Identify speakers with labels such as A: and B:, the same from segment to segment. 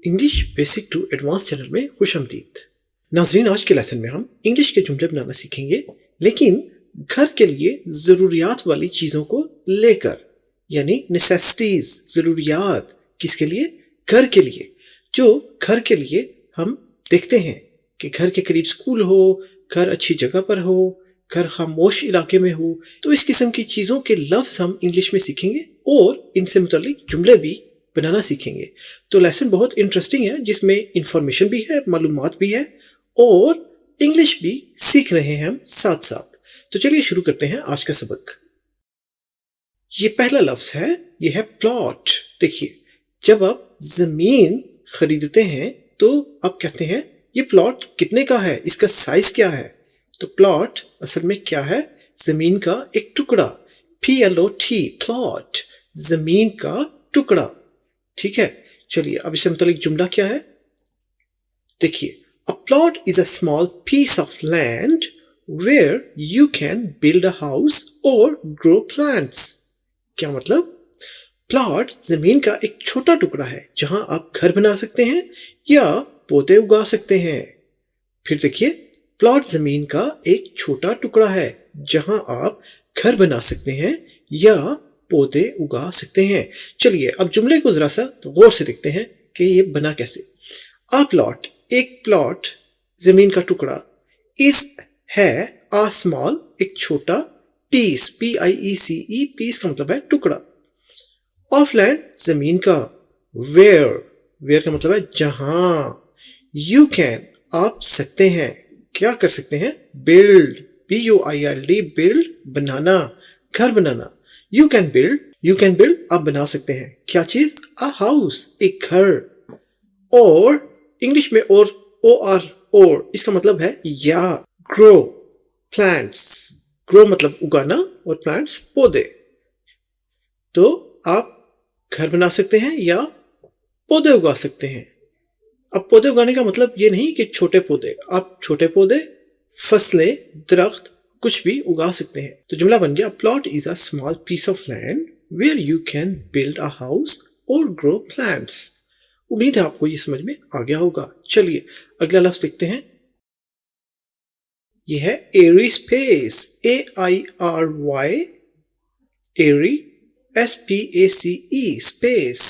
A: English basic to advance channel में खुशामदीद। नाज़रीन, आज के लेसन में हम इंग्लिश के जुमले बनाना सीखेंगे, लेकिन घर के लिए ज़रूरियात वाली चीज़ों को लेकर, यानी नेसेसिटीज़, ज़रूरियात। किसके लिए? घर के लिए। जो घर के लिए हम देखते हैं कि घर के करीब स्कूल हो, घर अच्छी जगह पर हो, घर खामोश इलाके में हो, तो इस किस्म की चीज़ों के लफ्ज़ हम इंग्लिश में सीखेंगे और इनसे मुताल्लिक जुमले भी बनाना सीखेंगे। तो लेसन बहुत इंटरेस्टिंग है, जिसमें इंफॉर्मेशन भी है, मालूमात भी है और इंग्लिश भी सीख रहे हैं हम साथ साथ। तो चलिए शुरू करते हैं आज का सबक। ये पहला लफ्ज है, ये है प्लॉट। देखिए, जब आप जमीन खरीदते हैं तो आप कहते हैं ये प्लॉट कितने का है, इसका साइज क्या है। तो प्लॉट असल में क्या है? जमीन का एक टुकड़ा। PLOT, प्लॉट, जमीन का टुकड़ा। ठीक है, चलिए अब इससे मुतालिक जुमला क्या है देखिए। A plot is a small piece of land where you can build a house और ग्रो प्लांट्स। क्या मतलब? प्लॉट जमीन का एक छोटा टुकड़ा है जहां आप घर बना सकते हैं या पौधे उगा सकते हैं। फिर देखिए, प्लॉट जमीन का एक छोटा टुकड़ा है जहां आप घर बना सकते हैं या पौधे उगा सकते हैं। चलिए अब जुमले को जरा सा गौर से देखते हैं कि ये बना कैसे। आ प्लॉट, एक प्लॉट, जमीन का टुकड़ा, इस है, आ स्मॉल, एक छोटा, पीस, PIECE, पीस का मतलब है टुकड़ा, ऑफ लैंड, जमीन का, वेयर, वेयर का मतलब है जहां, यू कैन, आप सकते हैं, क्या कर सकते हैं? बिल्ड, BUILD, बिल्ड, बनाना, घर बनाना। यू कैन बिल्ड, आप बना सकते हैं क्या चीज? अ हाउस, एक घर। और इंग्लिश में और इसका मतलब है या। ग्रो प्लांट्स, ग्रो मतलब उगाना और प्लांट्स पौधे। तो आप घर बना सकते हैं या पौधे उगा सकते हैं। अब पौधे उगाने का मतलब ये नहीं कि छोटे पौधे, आप छोटे पौधे, फसलें, दरख्त, कुछ भी उगा सकते हैं। तो जुमला बन गया, plot is a small piece of land where you can build a house और ग्रो प्लांट्स। उम्मीद है आपको ये समझ में आ गया होगा। चलिए अगला लफ्ज देखते हैं। यह है एरी स्पेस, AIRY, एरी, SPACE, स्पेस।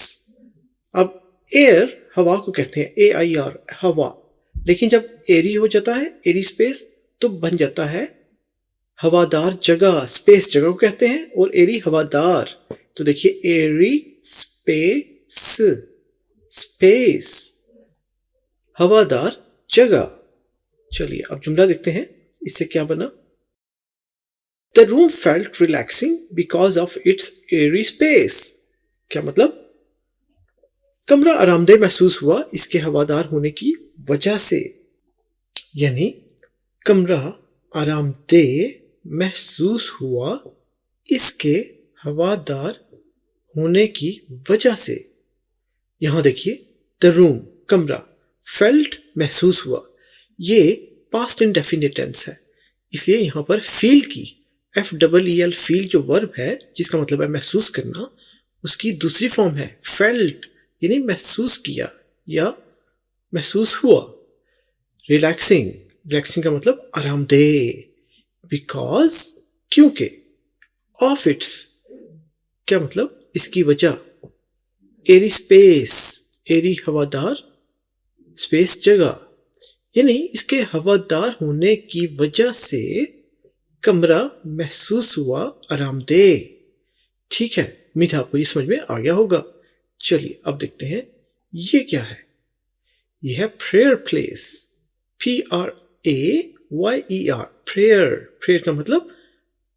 A: अब एयर हवा को कहते हैं, AIR, हवा। लेकिन जब एरी हो जाता है, एरी स्पेस, तो बन जाता है हवादार जगह, स्पेस जगह को कहते हैं, और एरी हवादार। तो देखिए, एरी स्पेस, स्पेस, हवादार जगह। चलिए अब जुमला देखते हैं, इससे क्या बना। The room felt relaxing because of its airy space. क्या मतलब? कमरा आरामदेह महसूस हुआ इसके हवादार होने की वजह से। यानी कमरा आरामदेह महसूस हुआ इसके हवादार होने की वजह से। यहां देखिए, द रूम, कमरा, फेल्ट, महसूस हुआ, ये पास्ट इंडेफिनिट टेंस है, इसलिए यहां पर फील की, FEEL, फील जो वर्ब है जिसका मतलब है महसूस करना, उसकी दूसरी फॉर्म है फेल्ट, यानी महसूस किया या महसूस हुआ। रिलैक्सिंग, रिलैक्सिंग का मतलब आरामदेह, बिकॉज, क्योंकि, ऑफ इट्स, क्या मतलब? इसकी वजह, एरी स्पेस, एरी हवादार, स्पेस जगह, यानी इसके हवादार होने की वजह से कमरा महसूस हुआ आरामदेह। ठीक है, उम्मीद है आपको ये समझ में आ गया होगा। चलिए अब देखते हैं ये क्या है। यह है prayer place, PRAYER, prayer, prayer का मतलब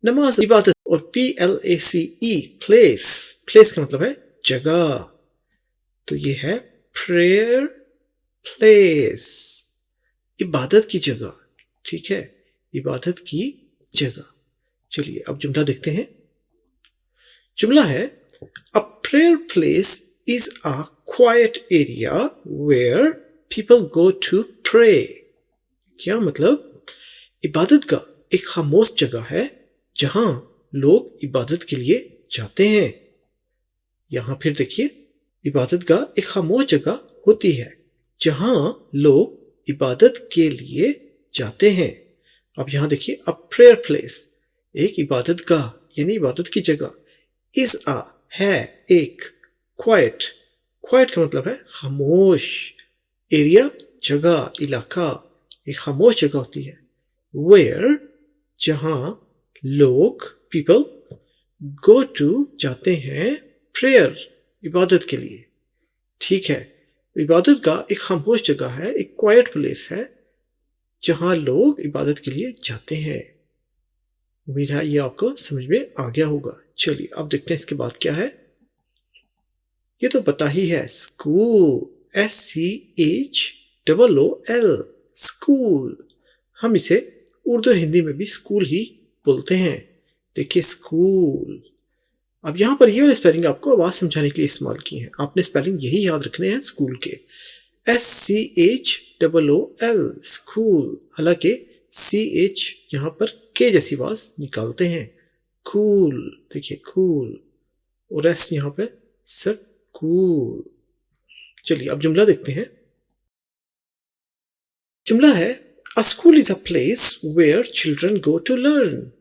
A: नमाज, इबादत, और PLACE, प्लेस, प्लेस का मतलब है जगह। तो ये है प्रेयर प्लेस, इबादत की जगह। ठीक है, इबादत की जगह। चलिए अब जुमला देखते हैं। जुमला है, a prayer place is a quiet area where people go to pray. क्या मतलब? इबादत का एक खामोश जगह है जहां लोग इबादत के लिए जाते हैं। यहां फिर देखिए, इबादतगाह एक खामोश जगह होती है जहां लोग इबादत के लिए जाते हैं। अब यहां देखिए, अ प्रेयर प्लेस, एक इबादतगाह यानी इबादत की जगह, इज अ है एक, क्वाइट, क्वाइट का मतलब है खामोश, एरिया जगह, इलाका, एक खामोश जगह होती है, वेयर जहां लोग, पीपल, गो टू जाते हैं, प्रेयर इबादत के लिए। ठीक है, इबादत गाह एक खामोश जगह है, एक क्वाइट प्लेस है जहां लोग इबादत के लिए जाते हैं। उम्मीद है ये आपको समझ में आ गया होगा। चलिए अब देखते हैं इसके बाद क्या है। ये तो पता ही है, स्कूल, SCHOOL, स्कूल। हम इसे उर्दू और हिंदी में भी स्कूल ही बोलते हैं। देखिए स्कूल। अब यहाँ पर ये वाले स्पेलिंग आपको आवाज समझाने के लिए इस्तेमाल की है। आपने स्पेलिंग यही याद रखने हैं स्कूल के, SCHOOL, स्कूल। हालांकि CH यहाँ पर के जैसी आवाज निकालते हैं, कूल, देखिए कूल, और S यहाँ पे स्कूल। चलिए अब जुमला देखते हैं। जुमला है, a school is a place where children go to learn.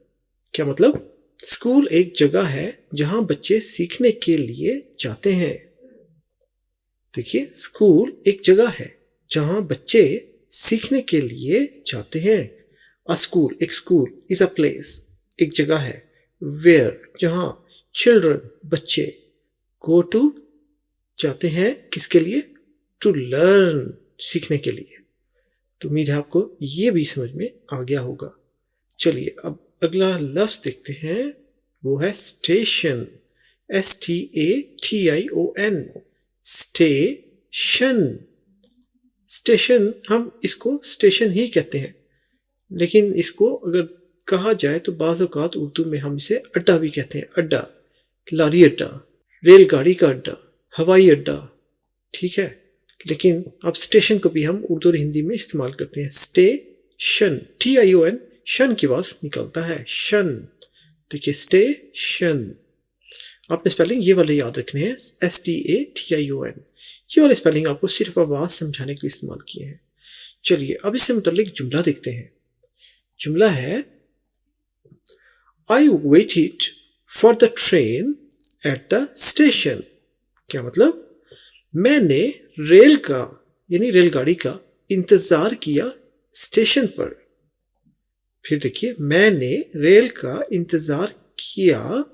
A: क्या मतलब? स्कूल एक जगह है जहां बच्चे सीखने के लिए जाते हैं। देखिए, स्कूल एक जगह है जहां बच्चे सीखने के लिए जाते हैं। अ स्कूल, एक स्कूल, इज अ प्लेस, एक जगह है, वेयर जहां, चिल्ड्रन बच्चे, गो टू जाते हैं, किसके लिए? टू लर्न, सीखने के लिए। तो उम्मीद है आपको ये भी समझ में आ गया होगा। चलिए अब अगला लफ्ज देखते हैं, वो है स्टेशन, STATION, स्टेशन। स्टेशन, हम इसको स्टेशन ही कहते हैं, लेकिन इसको अगर कहा जाए तो बाज़ औक़ात उर्दू में हम इसे अड्डा भी कहते हैं। अड्डा, लारी अड्डा, रेलगाड़ी का अड्डा, हवाई अड्डा, ठीक है। लेकिन अब स्टेशन को भी हम उर्दू और हिंदी में इस्तेमाल करते हैं। स्टेशन, TION, शन की आवाज निकलता है, शन। देखिए स्टेशन। आपने स्पेलिंग ये वाले याद रखने हैं, STATION। ये वाले स्पेलिंग आपको सिर्फ आवाज समझाने के लिए इस्तेमाल किए हैं। चलिए अब इससे मुताल्लिक जुमला देखते हैं। जुमला है, I waited for the train at the station। क्या मतलब? मैंने रेल का यानी रेलगाड़ी का इंतजार किया स्टेशन पर। फिर देखिए, मैंने रेल का इंतजार किया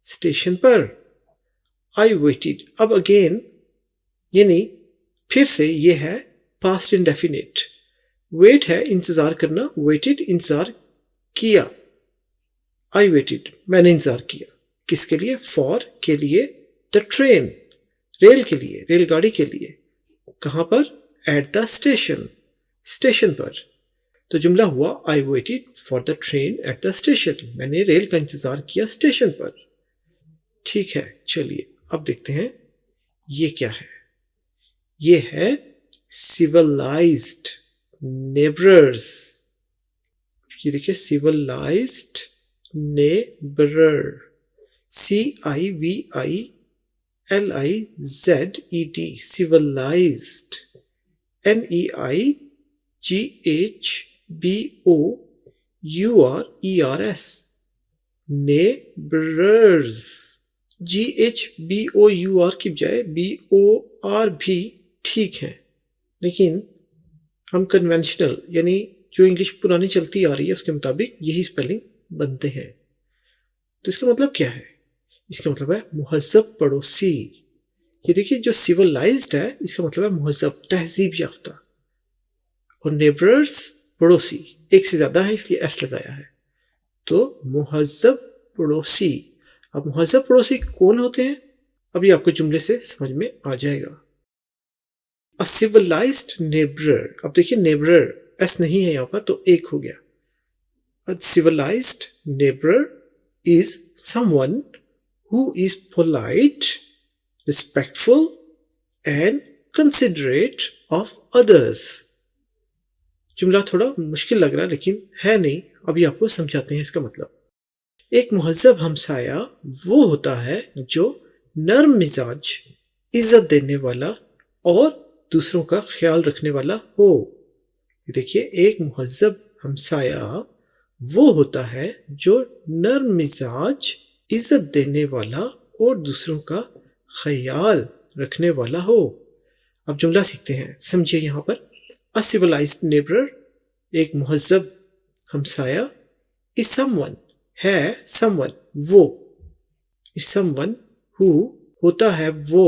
A: स्टेशन पर। आई वेटेड, अब अगेन यानी फिर से ये है पास्ट इंडेफिनिट। वेट है इंतजार करना, वेटेड इंतजार किया। आई वेटेड, मैंने इंतजार किया, किसके लिए? फॉर, के लिए, द ट्रेन, रेल के लिए, रेलगाड़ी के लिए। कहां पर? एट द स्टेशन, स्टेशन पर। तो जुमला हुआ, I waited for the train at the station, मैंने रेल का इंतजार किया स्टेशन पर। ठीक है, चलिए अब देखते हैं ये क्या है। ये है सिविलाइज्ड नेबरर्स। ये देखिए, civilized neighbourer, CIVILIZED, civilized, NEIGHBOURERS, neighbourers. GHBOUR की बजाय BOR भी ठीक है, लेकिन हम कन्वेंशनल यानी जो इंग्लिश पुरानी चलती आ रही है उसके मुताबिक यही स्पेलिंग बनते हैं। तो इसका मतलब क्या है? इसका मतलब है मुहज़्ज़ब पड़ोसी। ये देखिए, जो सिविलाइज्ड है इसका मतलब है मुहज़्ज़ब, तहजीब याफ्ता, और नेबरर्स पड़ोसी, एक से ज्यादा है इसलिए S लगाया है। तो मुहज़्ज़ब पड़ोसी। अब मुहज़्ज़ब पड़ोसी कौन होते हैं? अभी आपको जुमले से समझ में आ जाएगा। अ सिविलाइज्ड नेबरर, अब देखिए नेबरर S नहीं है यहां पर तो एक हो गया। A civilized neighbourer is someone who is polite, respectful and considerate of others। जुमला थोड़ा मुश्किल लग रहा है लेकिन है नहीं, अभी आपको समझाते हैं इसका मतलब। एक मुहज़्ज़ब हमसाया वो होता है जो नर्म मिजाज, इज्जत देने वाला और दूसरों का ख्याल रखने वाला हो। देखिए, एक मुहज्जब हमसाया वो होता है जो नर्म मिजाज, इज्जत देने वाला और दूसरों का ख्याल रखने वाला हो। अब जुमला सीखते हैं, समझिए यहाँ पर। अ सिविलाइज्ड नेबर, एक मुहज्जब हमसाया, इज समवन, है समवन वो, इज समवन हु होता है वो,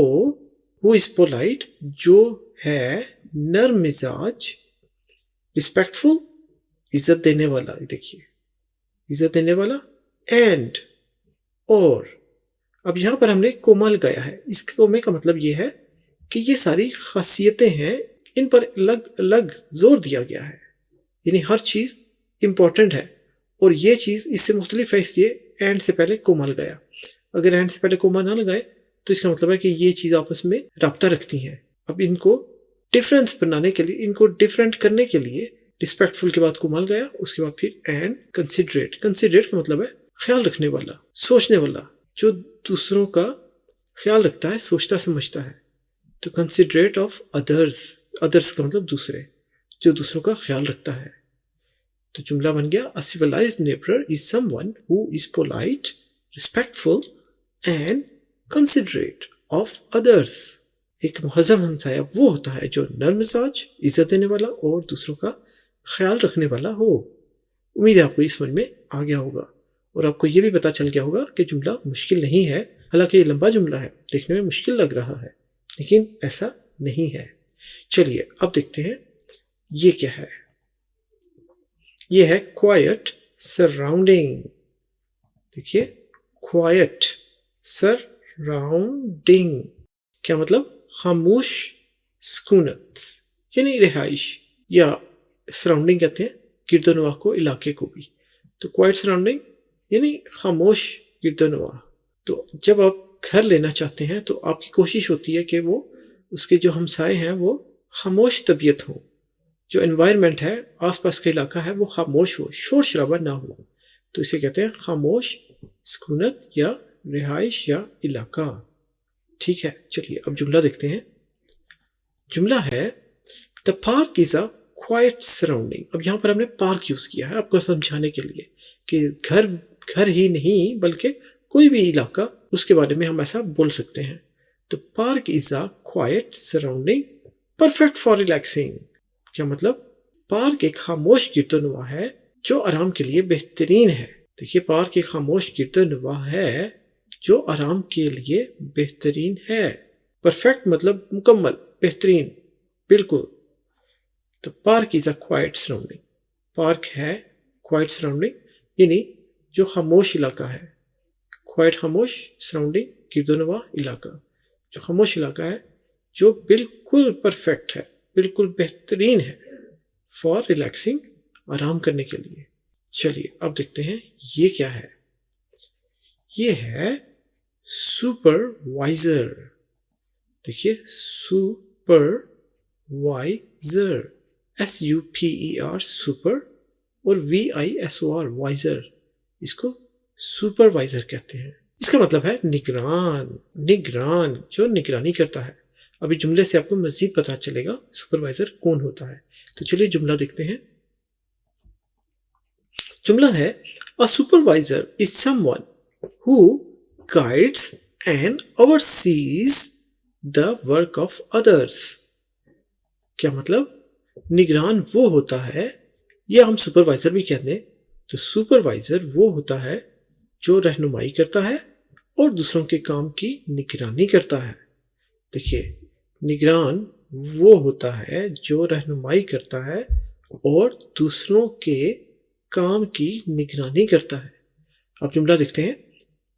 A: हु इज पोलाइट जो है नर्म मिजाज, रिस्पेक्टफुल इज्जत देने वाला, देखिए इज्जत देने वाला, एंड और। अब यहां पर हमने कोमा लगाया है। इस कोमे का मतलब यह है कि ये सारी खासियतें हैं, इन पर अलग अलग जोर दिया गया है, यानी हर चीज इंपॉर्टेंट है और ये चीज इससे मुख्तलिफ है, इसलिए एंड से पहले कोमा लगाया। अगर एंड से पहले कोमा ना लगाए तो इसका मतलब है कि ये चीज आपस में राब्ता रखती हैं। अब इनको डिफरेंस बनाने के लिए, इनको डिफरेंट करने के लिए रिस्पेक्टफुल के बाद कोमा लगाया, उसके बाद फिर एंड कंसिडरेट। कंसिडरेट का मतलब है ख्याल रखने वाला, सोचने वाला, जो दूसरों का ख्याल रखता है, सोचता समझता है। तो कंसिडरेट ऑफ अदर्स, अदर्स का मतलब दूसरे, जो दूसरों का ख्याल रखता है। तो जुमला बन गया, a civilized neighbour is someone who is polite, respectful and considerate of others. एक मुहज्जब हमसाया वो होता है जो नर्म मिजाज, इज्जत देने वाला और दूसरों का ख्याल रखने वाला हो। उम्मीद है आपको ये समझ में आ गया होगा और आपको ये भी पता चल गया होगा कि जुमला मुश्किल नहीं है। हालांकि ये लंबा जुमला है, देखने में मुश्किल लग रहा है, लेकिन ऐसा नहीं है। चलिए अब देखते हैं ये क्या है। ये है क्वाइट सराउंडिंग। देखिए, क्वाइट सराउंडिंग क्या मतलब? खामोश सुकूनत, यानी रिहाइश, या सराउंडिंग कहते हैं गिरदोनवा को, इलाके को भी। तो क्वाइट सराउंडिंग यानी खामोश गिरदोनवा। तो जब आप घर लेना चाहते हैं तो आपकी कोशिश होती है कि वो उसके जो हमसाए हैं वो खामोश तबीयत हो, जो एनवायरनमेंट है, आसपास का इलाका है, वो खामोश हो, शोर शराबा ना हो। तो इसे कहते हैं खामोश सुकूनत या रिहाइश या इलाका। ठीक है, चलिए अब जुमला देखते हैं। जुमला है, the park is a quite surrounding. अब यहाँ पर हमने पार्क यूज किया है आपको समझाने के लिए कि घर ही नहीं बल्कि कोई भी इलाका, उसके बारे में हम ऐसा बोल सकते हैं। तो park is a quite surrounding perfect for relaxing. क्या मतलब? पार्क एक खामोश गिरदोनवा है जो आराम के लिए बेहतरीन है। देखिए, पार्क एक खामोश गिरदोनवा है जो आराम के लिए बेहतरीन है। परफेक्ट मतलब मुकम्मल, बेहतरीन, बिल्कुल। तो park is a quite surrounding, park है क्वाइट सराउंडिंग यानी जो खामोश इलाका है। क्वाइट खामोश, सराउंडिंग गिरदोनवा इलाका, जो खामोश इलाका है जो बिल्कुल परफेक्ट है, बिल्कुल बेहतरीन है फॉर रिलैक्सिंग, आराम करने के लिए। चलिए अब देखते हैं ये क्या है। ये है सुपरवाइजर। देखिए, सुपरवाइजर, SUPER सुपर और VISOR वाइजर, इसको सुपरवाइजर कहते हैं। इसका मतलब है निगरान, निगरान जो निगरानी करता है। अभी जुमले से आपको मजीद पता चलेगा सुपरवाइजर कौन होता है। तो चलिए जुमला देखते हैं। जुमला है, a supervisor is someone who guides and overseas the work of others. क्या मतलब? निगरान वो होता है, या हम सुपरवाइजर भी कहते हैं। तो सुपरवाइजर वो होता है जो रहनुमाई करता है और दूसरों के काम की निगरानी करता है। देखिए, निगरान वो होता है जो रहनुमाई करता है और दूसरों के काम की निगरानी करता है। अब जुमला देखते हैं।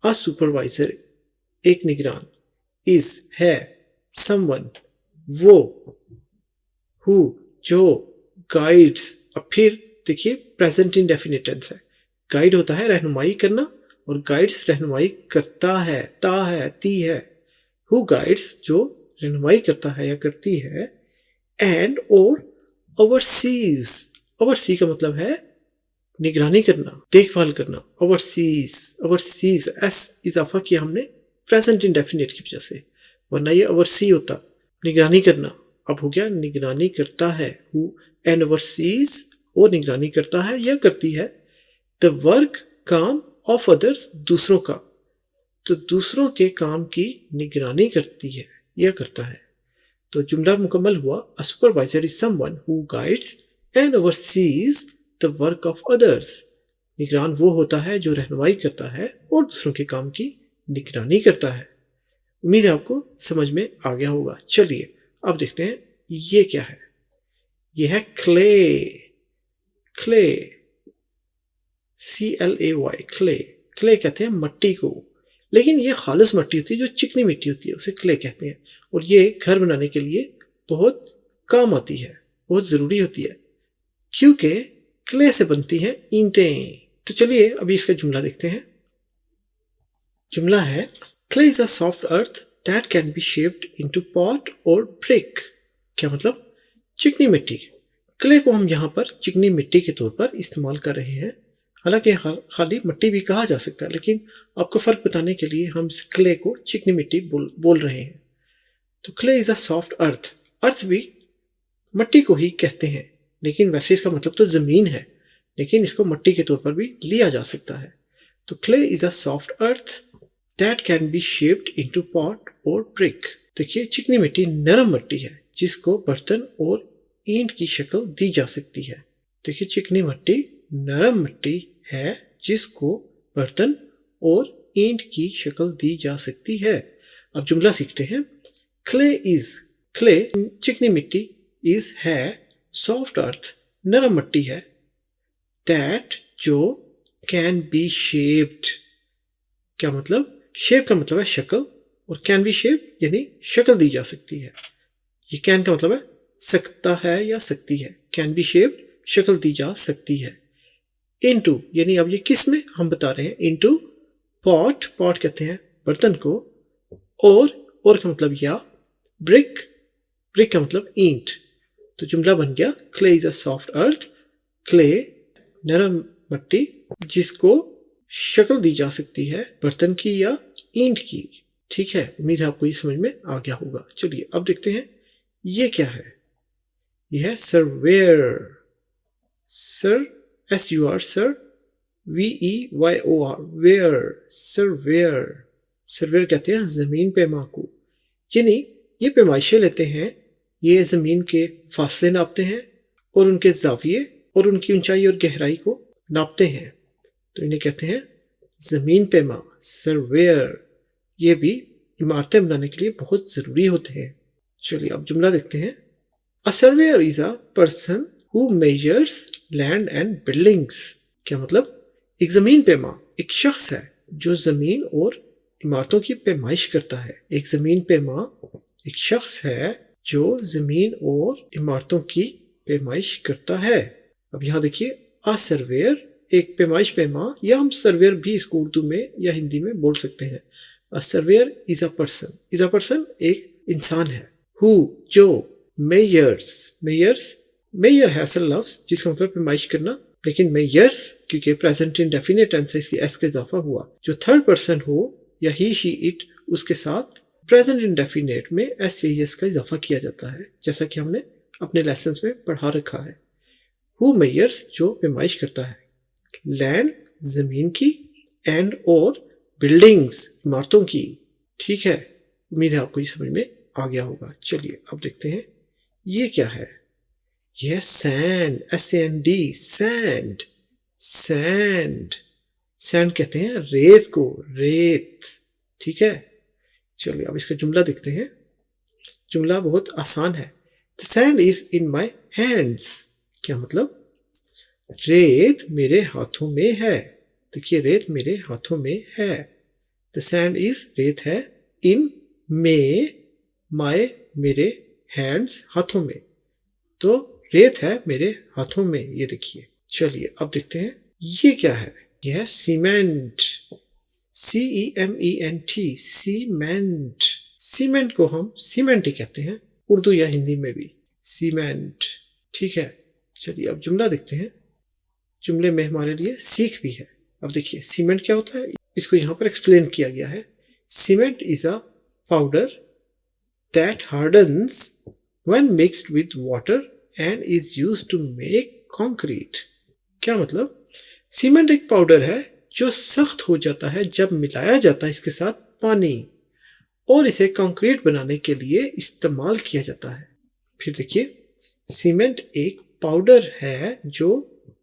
A: अ सुपरवाइजर एक निगरान, इज है, समवन वो, हु जो, गाइड्स। अब फिर देखिए, प्रेजेंट इंडेफिनिट टेंस है। गाइड होता है रहनुमाई करना और गाइड्स रहनुमाई करता है, ता है, ती है। हु गाइड्स जो रहनुमाई करता है या करती है, एंड और ओवरसीज। ओवरसी का मतलब है निगरानी करना, देखभाल करना। ओवरसीज, ओवरसीज एस इजाफा किया हमने प्रेजेंट इंडेफिनिट की वजह से। वरना ये ओवरसी होता, निगरानी करना। अब हो गया निगरानी करता है, हु एन ओवरसीज, वो निगरानी करता है या करती है, द वर्क काम ऑफ अदर्स, दूसरों का, तो दूसरों के काम की निगरानी करती है या करता है। तो जुमला मुकम्मल हुआ, a supervisor is someone who guides and overseas the work of others. निगरान वो होता है जो रहनुमाई करता है और दूसरों के काम की निगरानी करता है। उम्मीद है आपको समझ में आ गया होगा। चलिए अब देखते हैं ये क्या है। ये है clay, clay, CLAY, clay. Clay कहते हैं मट्टी को, लेकिन ये खालिस मट्टी होती है जो चिकनी मिट्टी होती है, उसे क्ले कहते हैं। और ये घर बनाने के लिए बहुत काम आती है, बहुत ज़रूरी होती है, क्योंकि क्ले से बनती हैं ईंटें। तो चलिए अभी इसका जुमला देखते हैं। जुमला है, clay is a soft earth that can be shaped into pot और ब्रिक। क्या मतलब? चिकनी मिट्टी। क्ले को हम यहाँ पर चिकनी मिट्टी के तौर पर इस्तेमाल कर रहे हैं, हालांकि खाली मिट्टी भी कहा जा सकता है, लेकिन आपको फ़र्क बताने के लिए हम क्ले को चिकनी मिट्टी बोल रहे हैं। तो क्ले इज़ अ सॉफ्ट अर्थ, अर्थ भी मिट्टी को ही कहते हैं, लेकिन वैसे इसका मतलब तो ज़मीन है, लेकिन इसको मिट्टी के तौर पर भी लिया जा सकता है। तो clay is a soft earth that can be shaped into pot और ब्रिक। देखिए चिकनी मिट्टी नरम मिट्टी है जिसको बर्तन और ईंट की शक्ल दी जा सकती है। देखिए चिकनी मिट्टी नरम मिट्टी है जिसको बर्तन और ईंट की शक्ल दी जा सकती है। अब जुमला सीखते हैं। क्ले इज, क्ले चिकनी मिट्टी, इज है सॉफ्ट अर्थ नरम मिट्टी है, दैट जो कैन बी शेप्ड। क्या मतलब? शेप का मतलब है शक्ल, और कैन बी शेप यानी शक्ल दी जा सकती है। ये कैन का मतलब है सकता है या सकती है, कैन बी शेप्ड शक्ल दी जा सकती है। इनटू यानी अब ये किस में हम बता रहे हैं, इनटू पॉट, पॉट कहते हैं बर्तन को, और का मतलब या, ब्रिक, ब्रिक का मतलब ईंट। तो जुमला बन गया, clay is a soft earth, clay नरम मिट्टी जिसको शक्ल दी जा सकती है बर्तन की या ईंट की। ठीक है, उम्मीद है आपको ये समझ में आ गया होगा। चलिए अब देखते हैं ये क्या है। यह है surveyor, sur, SUR, sur, VEYOR, veyor, surveyor. Surveyor कहते हैं जमीन पैमा को, यानी ये पैमाइशें लेते हैं, ये जमीन के फासले नापते हैं और उनके जाविये और उनकी ऊंचाई और गहराई को नापते हैं, तो इन्हें कहते हैं जमीन पैमा, सर्वेयर। ये भी इमारतें बनाने के लिए बहुत ज़रूरी होते हैं। चलिए अब जुमला देखते हैं। A surveyor is a person who measures land and buildings. क्या मतलब? एक जमीन पैमा एक शख्स है जो जमीन और इमारतों की पैमाइश करता है। एक जमीन पैमा एक शख्स है जो जमीन और इमारतों की पैमाइश करता है। अब यहाँ देखिए, अ सर्वेयर एक पैमाइश पैमा, या हम सर्वेयर भी इसको उर्दू में या हिंदी में बोल सकते हैं। A surveyor is a person, is a person एक इंसान है, हु जो, मेयर्स, मेयर्स, मेयर है असल लफ्ज जिसका मतलब पैमाइश करना, लेकिन मेयर्स क्योंकि प्रेजेंट इंडेफिनिट टेंस से एस का इजाफा हुआ, जो थर्ड पर्सन हो या ही शी इट, उसके साथ प्रेजेंट इंडेफिनिट में एस या एस का इजाफा किया जाता है, जैसा कि हमने अपने लेसन्स में पढ़ा रखा है। हु मेयर्स जो पैमाइश करता है, लैंड जमीन की, एंड और बिल्डिंग्स इमारतों की। ठीक है, उम्मीद है आपको ये समझ में आ गया होगा। चलिए अब देखते हैं ये क्या है। यह sand, SAND, sand, sand, sand कहते हैं रेत को, रेत। ठीक है, चलिए अब इसका जुमला देखते हैं। जुमला बहुत आसान है। The sand is in my hands. क्या मतलब? रेत मेरे हाथों में है। देखिए रेत मेरे हाथों में है। द सैंड इज रेत है, इन में, माय मेरे, हैंड्स हाथों में, तो रेत है मेरे हाथों में। ये देखिए। चलिए अब देखते हैं ये क्या है। यह है सीमेंट, CEMENT, सीमेंट। सीमेंट को हम सीमेंट ही कहते हैं उर्दू या हिंदी में भी, सीमेंट। ठीक है, चलिए अब जुमला देखते हैं। जुमले में हमारे लिए सीख भी है। अब देखिए सीमेंट क्या होता है, इसको यहाँ पर एक्सप्लेन किया गया है। Cement is a powder that hardens when mixed with water and is used to make concrete। क्या मतलब? सीमेंट एक पाउडर है जो सख्त हो जाता है जब मिलाया जाता है इसके साथ पानी, और इसे कंक्रीट बनाने के लिए इस्तेमाल किया जाता है। फिर देखिए, सीमेंट एक पाउडर है जो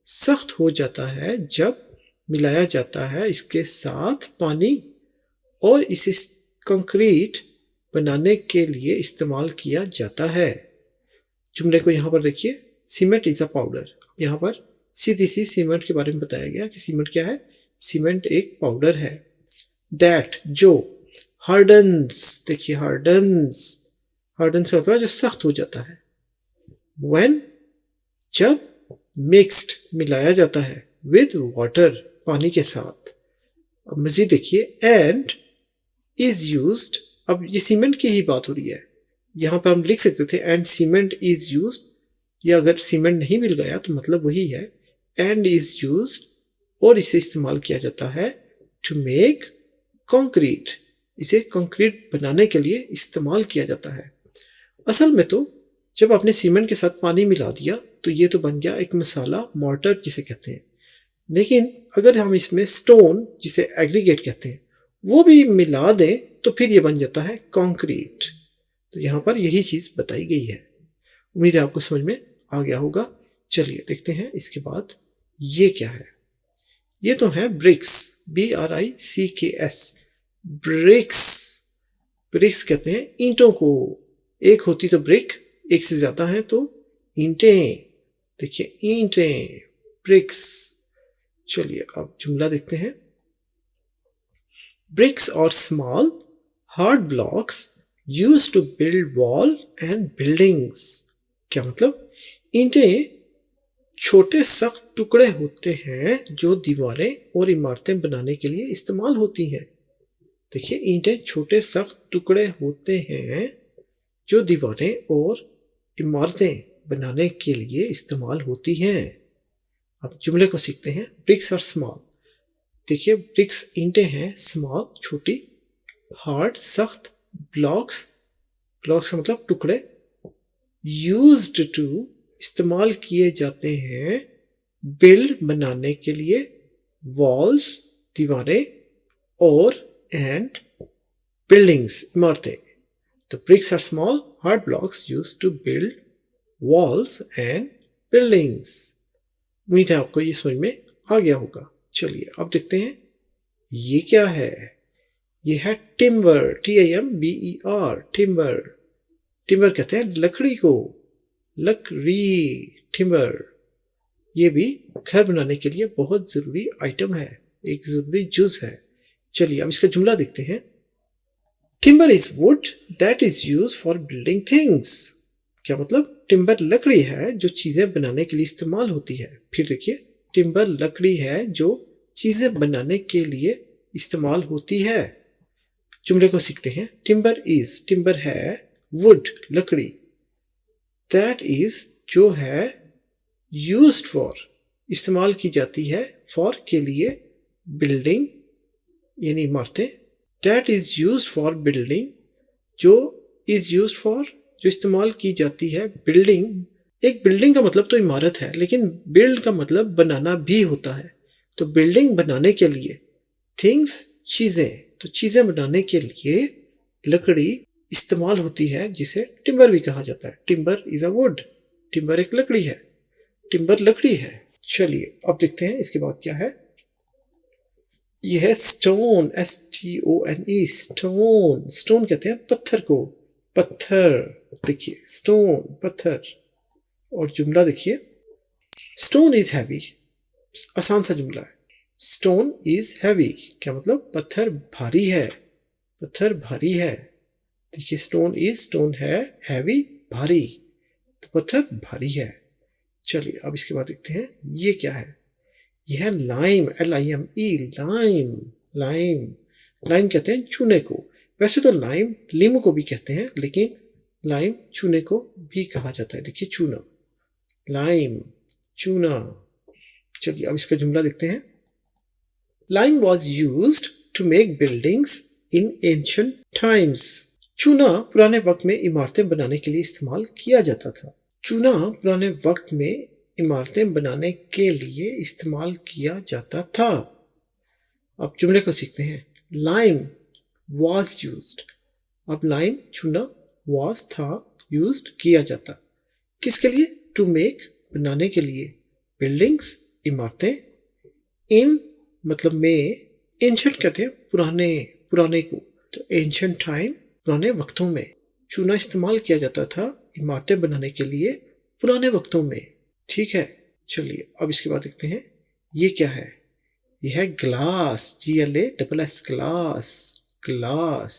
A: सख्त हो जाता है जब मिलाया जाता है इसके साथ पानी, और इसे कंक्रीट बनाने के लिए इस्तेमाल किया जाता है। जुमले को यहाँ पर देखिए, सीमेंट इज अ पाउडर। यहाँ पर सीधी सी सीमेंट के बारे में बताया गया कि सीमेंट क्या है? सीमेंट एक पाउडर है। दैट जो, हार्डन्स, देखिए हार्डन्स, हार्डन्स का मतलब जो सख्त हो जाता है। व्हेन जब, मिक्स्ड मिलाया जाता है, विद वाटर पानी के साथ। अब मजीद देखिए, एंड इज यूज्ड, अब ये सीमेंट की ही बात हो रही है, यहाँ पर हम लिख सकते थे एंड सीमेंट इज यूज्ड, या अगर सीमेंट नहीं मिल गया तो मतलब वही है, एंड इज यूज्ड, और इसे इस्तेमाल किया जाता है, टू मेक कंक्रीट, इसे कंक्रीट बनाने के लिए इस्तेमाल किया जाता है। असल में तो जब आपने सीमेंट के साथ पानी मिला दिया तो ये तो बन गया एक मसाला, मॉर्टर जिसे कहते हैं। लेकिन अगर हम इसमें स्टोन, जिसे एग्रीगेट कहते हैं, वो भी मिला दें तो फिर ये बन जाता है कंक्रीट। तो यहाँ पर यही चीज़ बताई गई है। उम्मीद है आपको समझ में आ गया होगा। चलिए देखते हैं इसके बाद ये क्या है। ये तो है ब्रिक्स, BRICKS, ब्रिक्स। ब्रिक्स कहते हैं ईंटों को। एक होती तो ब्रिक, एक से ज्यादा है तो ईंटें। देखिए ईंटें, ब्रिक्स। चलिए अब जुमला देखते हैं। ब्रिक्स और small hard blocks used to build wall and buildings. क्या मतलब? ईंटें छोटे सख्त टुकड़े होते हैं जो दीवारें और इमारतें बनाने के लिए इस्तेमाल होती हैं। देखिए ईंटें छोटे सख्त टुकड़े होते हैं जो दीवारें और इमारतें बनाने के लिए इस्तेमाल होती हैं। अब जुमले को सीखते हैं। ब्रिक्स और स्मॉल। देखिए ब्रिक्स ईंटें हैं, स्मॉल छोटी, हार्ड सख्त, ब्लॉक्स, ब्लॉक्स का मतलब टुकड़े, यूज्ड टू इस्तेमाल किए जाते हैं, बिल्ड बनाने के लिए, वॉल्स दीवारें, और एंड बिल्डिंग्स इमारतें। तो bricks are small hard blocks used to build walls and buildings. उम्मीद है आपको ये समझ में आ गया होगा। चलिए अब देखते हैं ये क्या है। ये है टिम्बर, TIMBER, टिम्बर। टिम्बर कहते हैं लकड़ी को, लकड़ी, टिम्बर। ये भी घर बनाने के लिए बहुत जरूरी आइटम है, एक जरूरी जुज है। चलिए अब इसका जुमला देखते हैं। Timber is would that is use for building things. क्या मतलब? टिम्बर लकड़ी है जो चीजें बनाने के लिए इस्तेमाल होती है। फिर देखिए, टिम्बर लकड़ी है जो चीजें बनाने के लिए इस्तेमाल होती है। जुमले को सीखते हैं। टिम्बर इज, टिम्बर है, वुड लकड़ी, दैट इज जो है, यूज्ड फॉर इस्तेमाल की जाती है, फॉर के लिए, बिल्डिंग यानी इमारतें, that is used for building, जो इज यूज्ड फॉर जो इस्तेमाल की जाती है, बिल्डिंग। एक बिल्डिंग का मतलब तो इमारत है, लेकिन बिल्ड का मतलब बनाना भी होता है। तो बिल्डिंग बनाने के लिए, थिंग्स चीजें, तो चीजें बनाने के लिए लकड़ी इस्तेमाल होती है, जिसे टिम्बर भी कहा जाता है। Timber is a would, timber एक लकड़ी है, टिम्बर लकड़ी है। चलिए अब देखते हैं इसके बाद क्या है। यह है स्टोन, STONE, स्टोन। स्टोन कहते हैं पत्थर को, पत्थर। देखिए स्टोन, पत्थर। और जुमला देखिए। स्टोन इज हैवी, आसान सा जुमला है। स्टोन इज हैवी, क्या मतलब? पत्थर भारी है, पत्थर भारी है। देखिए स्टोन इज, स्टोन है, हैवी भारी, तो पत्थर भारी है। चलिए अब इसके बाद देखते हैं ये क्या है। यह है lime, LIME, lime. Lime, lime कहते हैं चूने को। वैसे तो लाइम लीमू को भी कहते हैं, लेकिन लाइम चूने को भी कहा जाता है। देखिए चूना, लाइम, चूना। चलिए अब इसका जुमला देखते हैं। Lime was used to make buildings in ancient times. चूना पुराने वक्त में इमारतें बनाने के लिए इस्तेमाल किया जाता था। चूना पुराने वक्त में इमारतें बनाने के लिए इस्तेमाल किया जाता था। अब जुमले को सीखते हैं। Lime was used। अब लाइम चूना was था used किया जाता किसके लिए? टू मेक बनाने के लिए। बिल्डिंग्स इमारतें। इन मतलब में। एंशंट कहते हैं पुराने पुराने को, तो एंशंट टाइम पुराने वक्तों में चूना इस्तेमाल किया जाता था इमारतें बनाने के लिए पुराने वक्तों में। ठीक है, चलिए अब इसके बाद देखते हैं ये क्या है। यह है glass, GLASS glass. Glass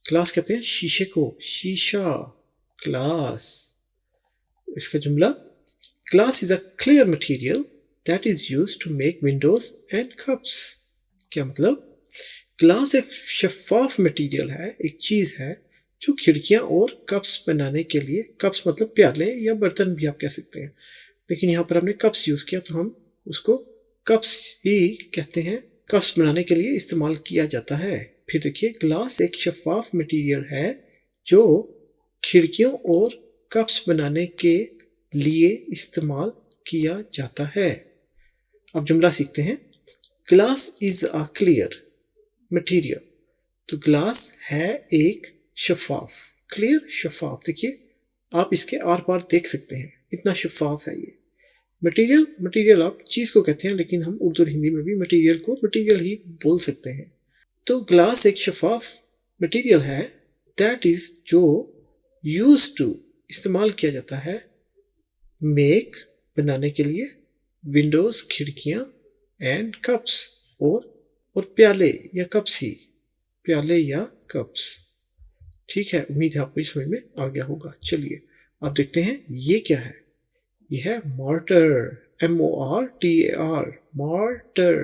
A: glass कहते हैं शीशे को, शीशा ग्लास। इसका जुमला glass is a clear material that is used to make windows and cups. क्या मतलब? ग्लास एक शफाफ मटेरियल है, एक चीज है जो खिड़कियां और कप्स बनाने के लिए, कप्स मतलब प्याले या बर्तन भी आप कह सकते हैं, लेकिन यहाँ पर हमने कप्स यूज किया तो हम उसको कप्स ही कहते हैं। कप्स बनाने के लिए इस्तेमाल किया जाता है। फिर देखिए ग्लास एक शफाफ मटेरियल है जो खिड़कियों और कप्स बनाने के लिए इस्तेमाल किया जाता है। अब जुमला सीखते हैं। Glass is a clear material, तो ग्लास है एक शफाफ, क्लियर शफाफ। देखिए आप इसके आर पार देख सकते हैं, इतना शफाफ है ये। मटेरियल, मटेरियल आप चीज को कहते हैं, लेकिन हम उर्दू और हिंदी में भी मटेरियल को मटेरियल ही बोल सकते हैं। तो ग्लास एक शफाफ मटेरियल है दैट इज जो यूज टू इस्तेमाल किया जाता है मेक बनाने के लिए विंडोज खिड़कियां एंड कप्स और प्याले या कप्स ही, प्याले या कप्स। ठीक है, उम्मीद है आपको ये समझ में आ गया होगा। चलिए अब देखते हैं ये क्या है। ये है मॉर्टर, MORTAR मॉर्टर।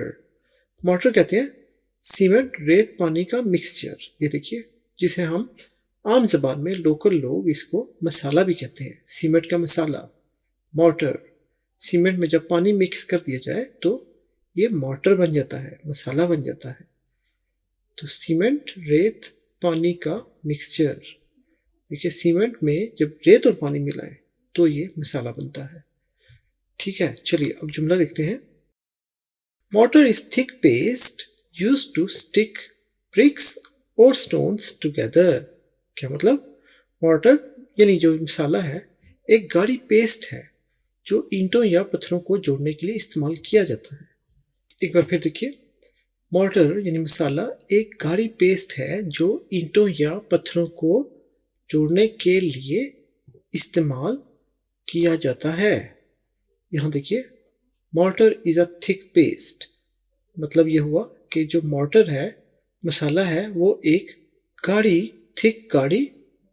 A: मॉर्टर कहते हैं सीमेंट रेत पानी का मिक्सचर। ये देखिए जिसे हम आम जबान में लोकल लोग इसको मसाला भी कहते हैं, सीमेंट का मसाला मॉर्टर। सीमेंट में जब पानी मिक्स कर दिया जाए तो ये मॉर्टर बन जाता है, मसाला बन जाता है। तो सीमेंट रेत पानी का मिक्सचर। देखिए सीमेंट में जब रेत और पानी मिलाए तो ये मसाला बनता है। ठीक है, चलिए अब जुमला देखते हैं। Mortar is thick paste used to stick bricks और स्टोन्स टुगेदर। क्या मतलब? मॉर्टर यानी जो मसाला है एक गाढ़ी पेस्ट है जो ईंटों या पत्थरों को जोड़ने के लिए इस्तेमाल किया जाता है। एक बार फिर देखिए, मॉर्टर यानी मसाला एक गाढ़ी पेस्ट है जो ईंटों या पत्थरों को जोड़ने के लिए इस्तेमाल किया जाता है। यहाँ देखिए mortar is a thick paste, मतलब ये हुआ कि जो मॉर्टर है मसाला है वो एक गाढ़ी, थिक गाढ़ी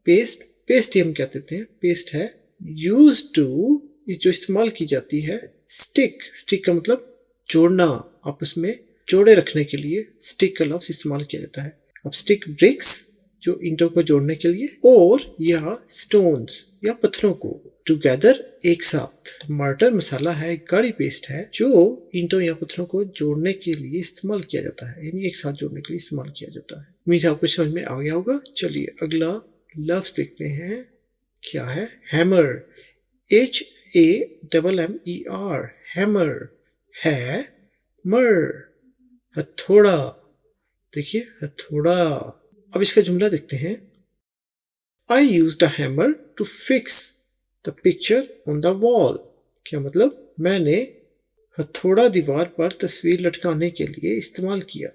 A: पेस्ट, पेस्ट ही हम क्या कहते हैं, पेस्ट है। यूज टू जो इस्तेमाल की जाती है। स्टिक, स्टिक का मतलब जोड़ना, आपस में जोड़े रखने के लिए स्टिक का लफ्ज इस्तेमाल किया जाता है। अब स्टिक ब्रिक्स जो ईंटों को जोड़ने के लिए, और या स्टोन्स या पत्थरों को टुगेदर एक साथ। मॉर्टर मसाला है, एक गाढ़ी पेस्ट है जो ईंटों या पत्थरों को जोड़ने के लिए इस्तेमाल किया जाता है, यानी एक साथ जोड़ने के लिए इस्तेमाल किया जाता है। उम्मीद है आपको समझ में आ गया होगा। चलिए अगला लफ्ज देखते हैं क्या है। हैमर, HAMMER हैमर है मर, हथौड़ा। देखिए हथौड़ा। अब इसका जुमला देखते हैं। I used a hammer to fix the picture on the wall। क्या मतलब? मैंने हथौड़ा दीवार पर तस्वीर लटकाने के लिए इस्तेमाल किया।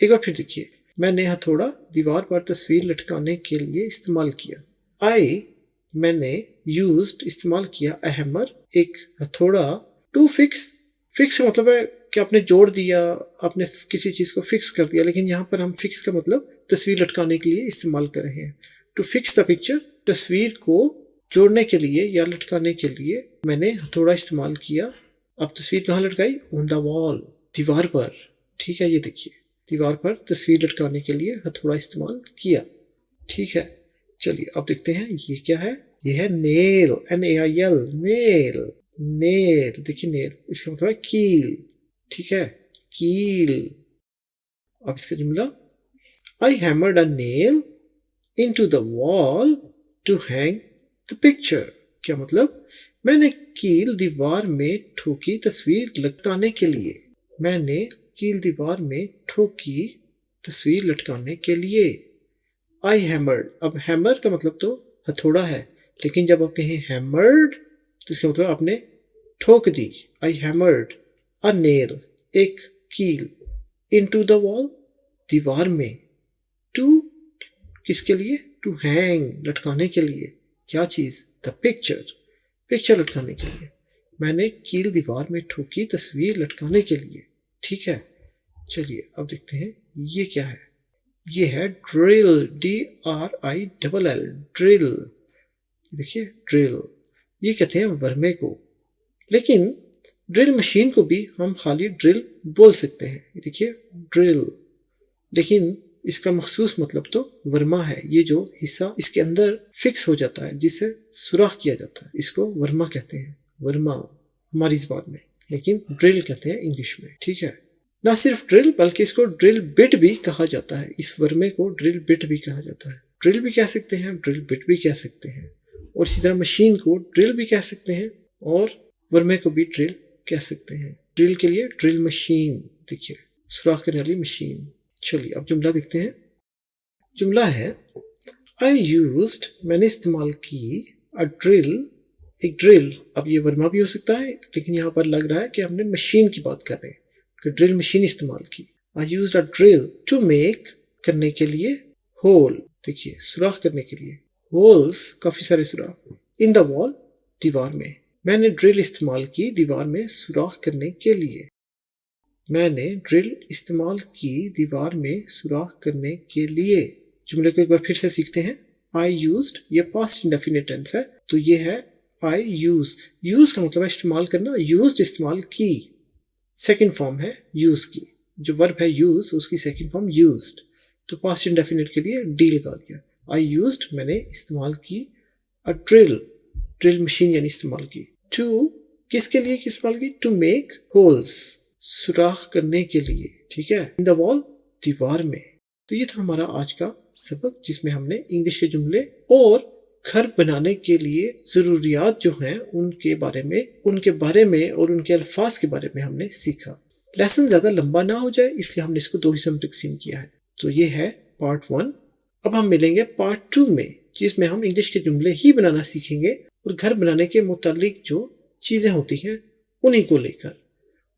A: एक बार फिर देखिए, मैंने हथौड़ा दीवार पर तस्वीर लटकाने के लिए इस्तेमाल किया। I मैंने used इस्तेमाल किया, a hammer एक हथौड़ा, to fix, फिक्स मतलब है कि आपने जोड़ दिया, आपने किसी चीज को फिक्स कर दिया, लेकिन यहाँ पर हम फिक्स का मतलब तस्वीर लटकाने के लिए इस्तेमाल कर रहे हैं। टू फिक्स द पिक्चर, तस्वीर को जोड़ने के लिए या लटकाने के लिए मैंने हथौड़ा इस्तेमाल किया। अब तस्वीर कहाँ लटकाई? ऑन द वॉल, दीवार पर। ठीक है, ये देखिए दीवार पर तस्वीर लटकाने के लिए हथौड़ा इस्तेमाल किया। ठीक है, चलिए अब देखते हैं ये क्या है। ये है नेल, NAIL नेल। नेल देखिए, नेल इसका मतलब है कील। ठीक है, कील। अब इसका जुमला, I hammered a nail into the wall to hang the picture। क्या मतलब? मैंने कील दीवार में ठोकी तस्वीर लटकाने के लिए। मैंने कील दीवार में ठोकी तस्वीर लटकाने के लिए। I hammered। अब हैमर का मतलब तो हथौड़ा है, लेकिन जब आप कहें हैमर्ड तो इसका मतलब आपने ठोक दी। I hammered a nail, एक कील, into the wall, दीवार में, to, किसके लिए? To hang, लटकाने के लिए। क्या चीज? The picture, पिक्चर लटकाने के लिए। मैंने कील दीवार में ठोकी तस्वीर लटकाने के लिए। ठीक है, चलिए अब देखते हैं ये क्या है। ये है ड्रिल, DRILL, ड्रिल। देखिए ड्रिल, ये कहते हैं वर्मे को, लेकिन ड्रिल मशीन को भी हम खाली ड्रिल बोल सकते हैं। देखिए ड्रिल, लेकिन इसका मखसूस मतलब तो वर्मा है। ये जो हिस्सा इसके अंदर फिक्स हो जाता है, जिससे सुराख किया जाता है, इसको वर्मा कहते हैं। वर्मा हमारी ज़बान में, लेकिन ड्रिल कहते हैं इंग्लिश में। ठीक है, ना सिर्फ ड्रिल बल्कि इसको ड्रिल बिट भी कहा जाता है। इस वर्मे को ड्रिल बिट भी कहा जाता है। ड्रिल भी कह सकते हैं, ड्रिल बिट भी कह सकते हैं, और इसी तरह मशीन को ड्रिल भी कह सकते हैं और वर्मे को भी ड्रिल कह सकते हैं। ड्रिल के लिए ड्रिल मशीन, देखिए सुराख करने वाली मशीन। चलिए अब जुमला देखते हैं। जुमला है I used, मैंने इस्तेमाल की, a drill, एक ड्रिल। अब ये वर्मा भी हो सकता है, लेकिन यहाँ पर लग रहा है कि हमने मशीन की बात कर रहे हैं कि ड्रिल मशीन इस्तेमाल की। I used a drill to make, करने के लिए, hole, देखिए सुराख करने के लिए, holes, काफी सारे सुराख, in the wall, दीवार में। मैंने ड्रिल इस्तेमाल की दीवार में सुराख करने के लिए। मैंने ड्रिल इस्तेमाल की दीवार में सुराख करने के लिए। जुमले को एक बार फिर से सीखते हैं। I used, ये पास्ट इंडेफिनिट टेंस है, तो ये है I use। यूज का मतलब है इस्तेमाल करना, used इस्तेमाल की, सेकंड फॉर्म है यूज की। जो वर्ब है यूज, उसकी सेकंड फॉर्म used, तो पास्ट इंडेफिनिट के लिए डी लगा दिया। I used, मैंने इस्तेमाल की, a drill, ड्रिल मशीन यानी इस्तेमाल की, to, किसके लिए इस्तेमाल की? To make holes, सुराख करने के लिए। ठीक है, इन द वॉल, दीवार में। तो ये था हमारा आज का सबक, जिसमें हमने इंग्लिश के जुमले और घर बनाने के लिए ज़रूरियात जो हैं उनके बारे में और उनके अल्फाज के बारे में हमने सीखा। लेसन ज़्यादा लंबा ना हो जाए, इसलिए हमने इसको 2 हिस्सों में तकसीम किया है। तो ये है पार्ट 1। अब हम मिलेंगे पार्ट 2 में, जिसमें हम इंग्लिश के जुमले ही बनाना सीखेंगे और घर बनाने के मुतालिक जो चीज़ें होती हैं उन्हीं को लेकर।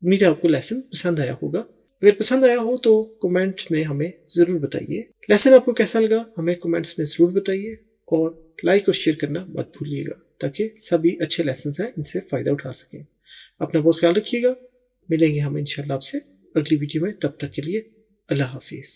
A: उम्मीद है आपको लेसन पसंद आया होगा। अगर पसंद आया हो तो कमेंट में हमें ज़रूर बताइए। लेसन आपको कैसा लगा हमें कमेंट्स में ज़रूर बताइए, और लाइक और शेयर करना मत भूलिएगा, ताकि सभी अच्छे लेसन हैं इनसे फ़ायदा उठा सकें। अपना बहुत ख्याल रखिएगा। मिलेंगे हम इंशाल्लाह आपसे अगली वीडियो में। तब तक के लिए अल्लाह हाफिज़।